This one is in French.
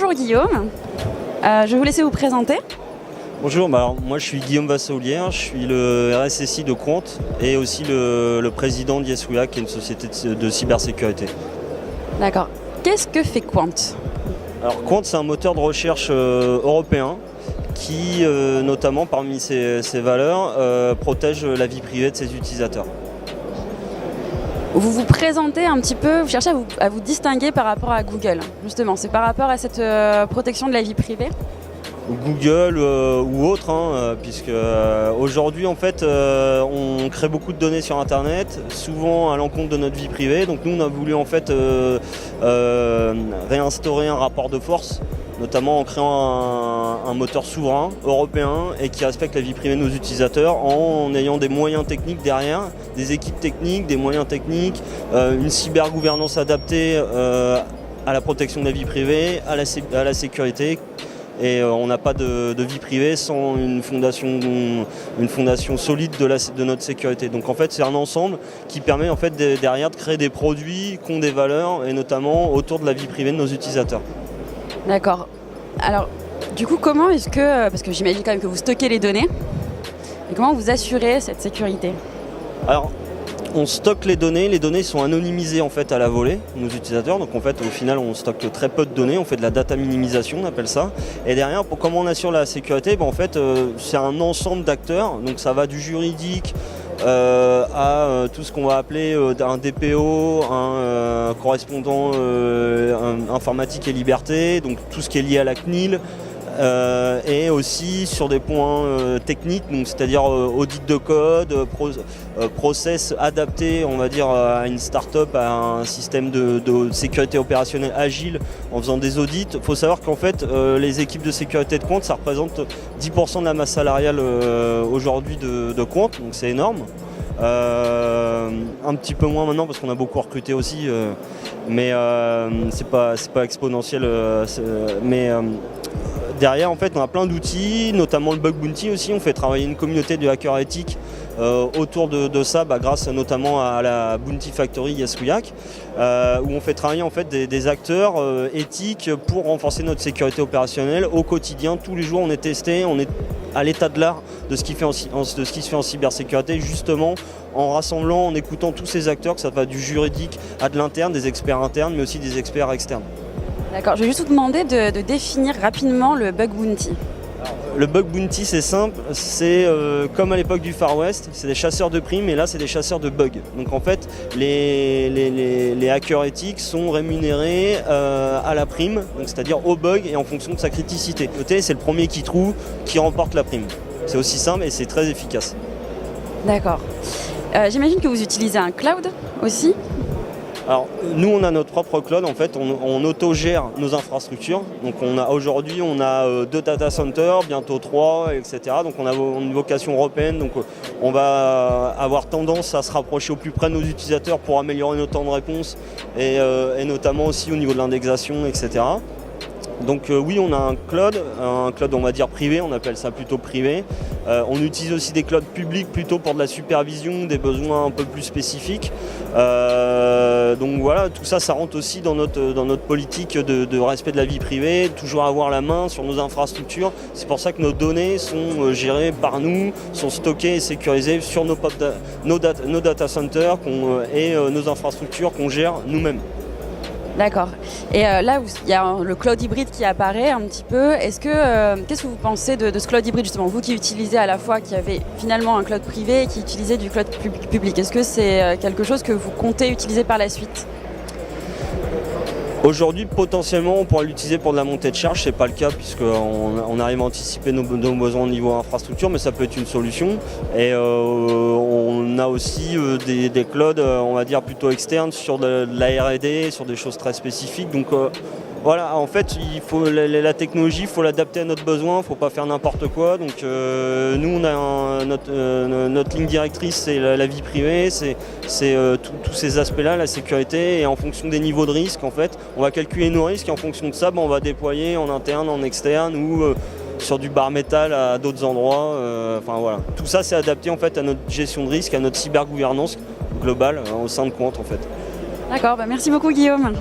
bonjour Guillaume, je vais vous laisser vous présenter. Bonjour, alors, moi je suis Guillaume Vassaulière, je suis le RSSI de Quant et aussi le président d'Yeswea, qui est une société de cybersécurité. D'accord. Qu'est-ce que fait Quant? Alors Quant, c'est un moteur de recherche européen qui, notamment parmi ses valeurs, protège la vie privée de ses utilisateurs. Vous vous présentez un petit peu, vous cherchez à vous distinguer par rapport à Google, justement. C'est par rapport à cette protection de la vie privée? Google ou autre, puisque aujourd'hui en fait on crée beaucoup de données sur internet, souvent à l'encontre de notre vie privée. Donc nous on a voulu en fait réinstaurer un rapport de force, notamment en créant un moteur souverain européen et qui respecte la vie privée de nos utilisateurs en ayant des moyens techniques derrière, des équipes techniques, des moyens techniques, une cybergouvernance adaptée à la protection de la vie privée, à la sécurité. Et on n'a pas de vie privée sans une fondation solide de notre sécurité. Donc en fait c'est un ensemble qui permet en fait derrière de créer des produits qui ont des valeurs et notamment autour de la vie privée de nos utilisateurs. D'accord. Alors du coup comment est-ce que, parce que j'imagine quand même que vous stockez les données, et comment vous assurez cette sécurité? Alors on stocke les données sont anonymisées en fait à la volée, nos utilisateurs, donc en fait au final on stocke très peu de données, on fait de la data minimisation, on appelle ça, et derrière comment on assure la sécurité, en fait c'est un ensemble d'acteurs, donc ça va du juridique à tout ce qu'on va appeler un DPO, un correspondant informatique et liberté, donc tout ce qui est lié à la CNIL, et aussi sur des points techniques, donc c'est-à-dire audit de code, process adapté, on va dire, à une start-up, à un système de sécurité opérationnelle agile en faisant des audits. Il faut savoir qu'en fait, les équipes de sécurité de Quant, ça représente 10% de la masse salariale aujourd'hui de Quant, donc c'est énorme. Un petit peu moins maintenant parce qu'on a beaucoup recruté aussi, mais c'est pas exponentiel. Derrière, en fait, on a plein d'outils, notamment le Bug Bounty aussi. On fait travailler une communauté de hackers éthiques autour de ça, grâce notamment à la Bounty Factory Yeswea, où on fait travailler en fait des acteurs éthiques pour renforcer notre sécurité opérationnelle au quotidien. Tous les jours, on est testé, on est à l'état de l'art de ce qui se fait en cybersécurité, justement en rassemblant, en écoutant tous ces acteurs, que ça va du juridique à de l'interne, des experts internes, mais aussi des experts externes. D'accord, je vais juste vous demander de définir rapidement le Bug Bounty. Le Bug Bounty, c'est simple, c'est comme à l'époque du Far West, c'est des chasseurs de primes et là c'est des chasseurs de bugs. Donc en fait, les hackers éthiques sont rémunérés à la prime, c'est-à-dire au bug et en fonction de sa criticité. C'est le premier qui trouve qui remporte la prime. C'est aussi simple et c'est très efficace. D'accord. J'imagine que vous utilisez un cloud aussi? Alors nous on a notre propre cloud, en fait on autogère nos infrastructures. Donc aujourd'hui on a 2 data centers, bientôt 3, etc. Donc on a une vocation européenne, donc on va avoir tendance à se rapprocher au plus près de nos utilisateurs pour améliorer nos temps de réponse et notamment aussi au niveau de l'indexation, etc. Donc oui, on a un cloud on va dire privé, on appelle ça plutôt privé. On utilise aussi des clouds publics plutôt pour de la supervision, des besoins un peu plus spécifiques. Donc voilà, tout ça, ça rentre aussi dans notre politique de respect de la vie privée, toujours avoir la main sur nos infrastructures. C'est pour ça que nos données sont gérées par nous, sont stockées et sécurisées sur nos data centers et nos infrastructures qu'on gère nous-mêmes. D'accord. Et là, il y a le cloud hybride qui apparaît un petit peu. Qu'est-ce que vous pensez de ce cloud hybride, justement, vous qui utilisez à la fois, qui avez finalement un cloud privé et qui utilisez du cloud public? Est-ce que c'est quelque chose que vous comptez utiliser par la suite? Aujourd'hui, potentiellement, on pourra l'utiliser pour de la montée de charge. C'est pas le cas puisqu'on arrive à anticiper nos besoins au niveau infrastructure, mais ça peut être une solution. Et on a aussi des clouds, on va dire plutôt externes sur de la R&D, sur des choses très spécifiques. Donc voilà, en fait, la technologie, il faut l'adapter à notre besoin, il ne faut pas faire n'importe quoi. Donc nous, on a notre ligne directrice, c'est la vie privée, c'est tous ces aspects-là, la sécurité, et en fonction des niveaux de risque, en fait, on va calculer nos risques et en fonction de ça, on va déployer en interne, en externe ou sur du bar métal à d'autres endroits. Enfin voilà, tout ça, c'est adapté en fait à notre gestion de risque, à notre cybergouvernance globale au sein de Quant en fait. D'accord, merci beaucoup Guillaume.